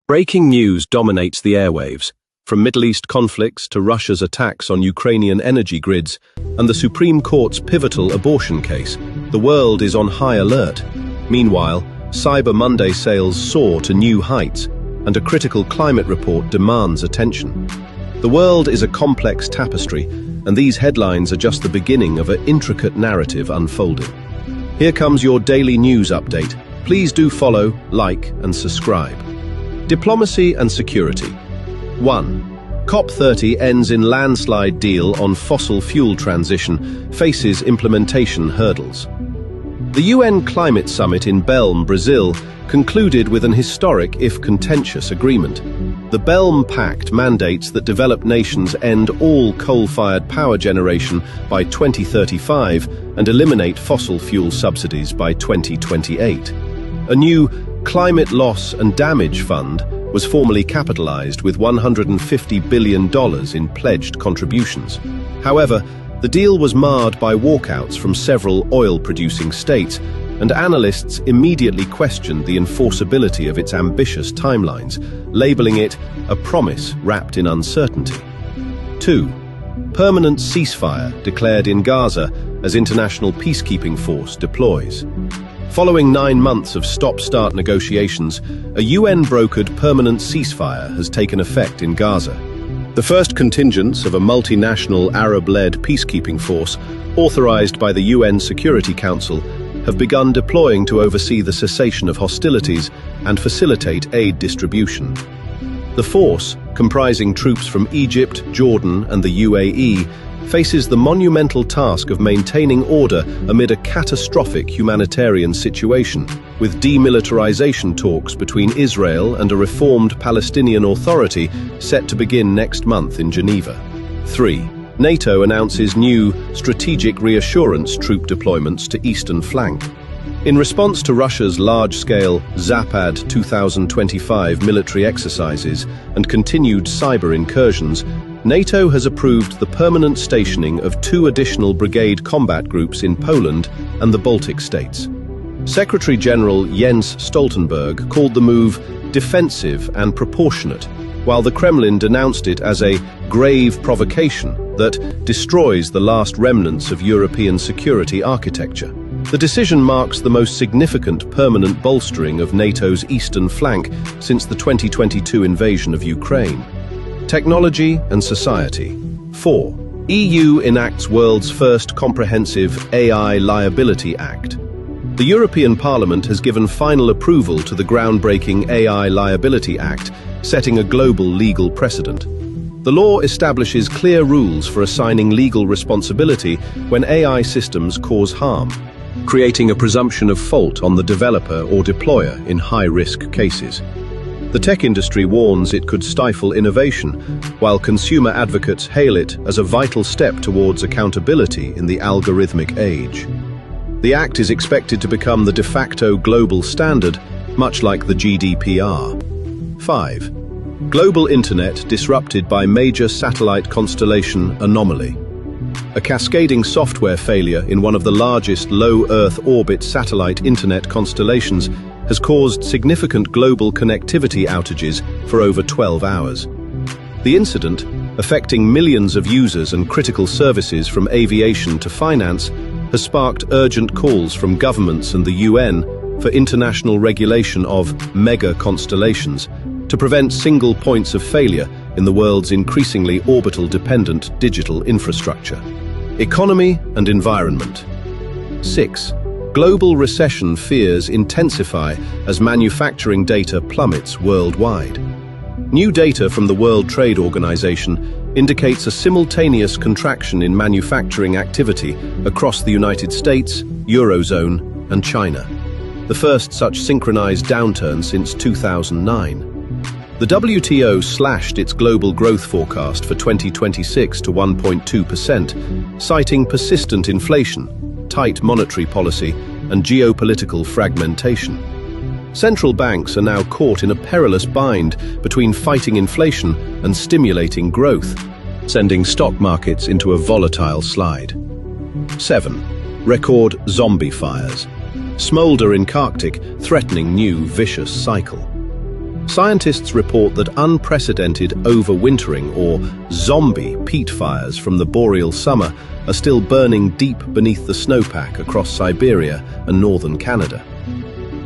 Breaking news dominates the airwaves, from Middle East conflicts to Russia's attacks on Ukrainian energy grids and the Supreme Court's pivotal abortion case. The world is on high alert. Meanwhile, Cyber Monday sales soar to new heights, and a critical climate report demands attention. The world is a complex tapestry, and these headlines are just the beginning of an intricate narrative unfolding. Here comes your daily news update. Please do follow, like, and subscribe. Diplomacy and security. 1. COP30 ends in landslide deal on fossil fuel transition, faces implementation hurdles. The UN Climate Summit in Belém, Brazil, concluded with an historic, if contentious, agreement. The Belém Pact mandates that developed nations end all coal-fired power generation by 2035 and eliminate fossil fuel subsidies by 2028. A new Climate Loss and Damage Fund was formally capitalized with $150 billion in pledged contributions. However, the deal was marred by walkouts from several oil-producing states, and analysts immediately questioned the enforceability of its ambitious timelines, labeling it a promise wrapped in uncertainty. 2. Permanent ceasefire declared in Gaza as international peacekeeping force deploys. Following 9 months of stop-start negotiations, a UN-brokered permanent ceasefire has taken effect in Gaza. The first contingents of a multinational Arab-led peacekeeping force, authorized by the UN Security Council, have begun deploying to oversee the cessation of hostilities and facilitate aid distribution. The force, comprising troops from Egypt, Jordan, and the UAE, faces the monumental task of maintaining order amid a catastrophic humanitarian situation, with demilitarization talks between Israel and a reformed Palestinian Authority set to begin next month in Geneva. 3. NATO announces new strategic reassurance troop deployments to eastern flank. In response to Russia's large-scale Zapad 2025 military exercises and continued cyber incursions, NATO has approved the permanent stationing of 2 additional brigade combat groups in Poland and the Baltic states. Secretary-General Jens Stoltenberg called the move defensive and proportionate, while the Kremlin denounced it as a grave provocation that destroys the last remnants of European security architecture. The decision marks the most significant permanent bolstering of NATO's eastern flank since the 2022 invasion of Ukraine. Technology and society. 4. EU enacts world's first comprehensive AI Liability Act. The European Parliament has given final approval to the groundbreaking AI Liability Act, setting a global legal precedent. The law establishes clear rules for assigning legal responsibility when AI systems cause harm, creating a presumption of fault on the developer or deployer in high-risk cases. The tech industry warns it could stifle innovation, while consumer advocates hail it as a vital step towards accountability in the algorithmic age. The act is expected to become the de facto global standard, much like the GDPR. 5. Global internet disrupted by major satellite constellation anomaly. A cascading software failure in one of the largest low Earth orbit satellite internet constellations has caused significant global connectivity outages for over 12 hours. The incident, affecting millions of users and critical services from aviation to finance, has sparked urgent calls from governments and the UN for international regulation of mega constellations to prevent single points of failure in the world's increasingly orbital-dependent digital infrastructure. Economy and environment. 6. Global recession fears intensify as manufacturing data plummets worldwide. New data from the World Trade Organization indicates a simultaneous contraction in manufacturing activity across the United States, Eurozone, and China, the first such synchronized downturn since 2009. The WTO slashed its global growth forecast for 2026 to 1.2%, citing persistent inflation, tight monetary policy, and geopolitical fragmentation. Central banks are now caught in a perilous bind between fighting inflation and stimulating growth, sending stock markets into a volatile slide. 7. Record zombie fires. Smolder in Arctic, threatening new vicious cycle. Scientists report that unprecedented overwintering or zombie peat fires from the boreal summer are still burning deep beneath the snowpack across Siberia and northern Canada.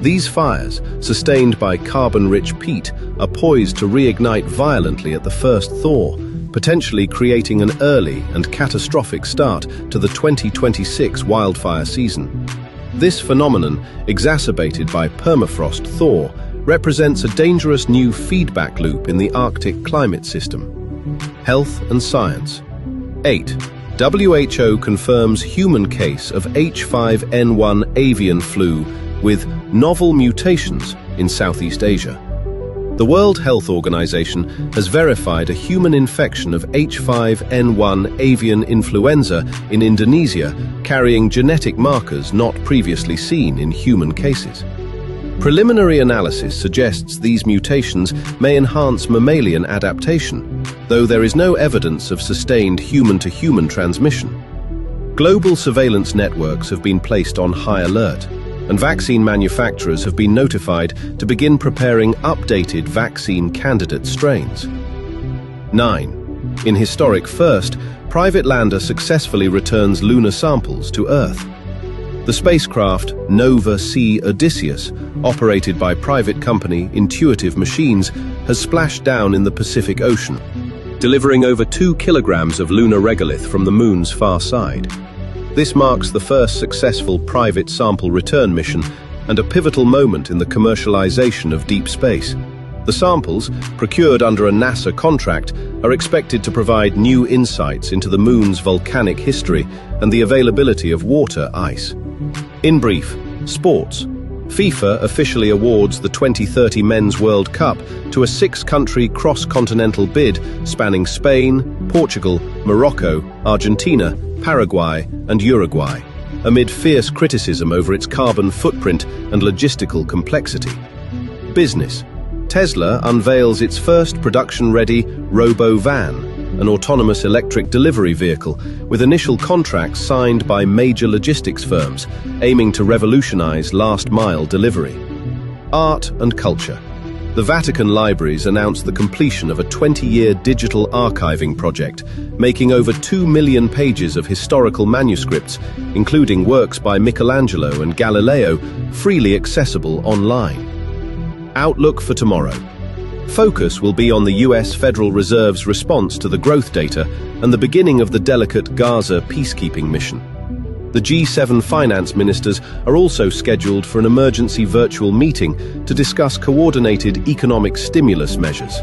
These fires, sustained by carbon-rich peat, are poised to reignite violently at the first thaw, potentially creating an early and catastrophic start to the 2026 wildfire season. This phenomenon, exacerbated by permafrost thaw, represents a dangerous new feedback loop in the Arctic climate system. Health and science. 8. WHO confirms human case of H5N1 avian flu with novel mutations in Southeast Asia. The World Health Organization has verified a human infection of H5N1 avian influenza in Indonesia, carrying genetic markers not previously seen in human cases. Preliminary analysis suggests these mutations may enhance mammalian adaptation, though there is no evidence of sustained human-to-human transmission. Global surveillance networks have been placed on high alert, and vaccine manufacturers have been notified to begin preparing updated vaccine candidate strains. 9. In historic first, private lander successfully returns lunar samples to Earth. The spacecraft Nova-C Odysseus, operated by private company Intuitive Machines, has splashed down in the Pacific Ocean, delivering over 2 kilograms of lunar regolith from the Moon's far side. This marks the first successful private sample return mission and a pivotal moment in the commercialization of deep space. The samples, procured under a NASA contract, are expected to provide new insights into the Moon's volcanic history and the availability of water ice. In brief, sports. FIFA officially awards the 2030 Men's World Cup to a 6-country cross-continental bid spanning Spain, Portugal, Morocco, Argentina, Paraguay, and Uruguay, amid fierce criticism over its carbon footprint and logistical complexity. Business. Tesla unveils its first production-ready Robo-Van, an autonomous electric delivery vehicle, with initial contracts signed by major logistics firms, aiming to revolutionize last-mile delivery. Art and culture. The Vatican Libraries announced the completion of a 20-year digital archiving project, making over 2 million pages of historical manuscripts, including works by Michelangelo and Galileo, freely accessible online. Outlook for tomorrow. Focus will be on the US Federal Reserve's response to the growth data and the beginning of the delicate Gaza peacekeeping mission. The G7 finance ministers are also scheduled for an emergency virtual meeting to discuss coordinated economic stimulus measures.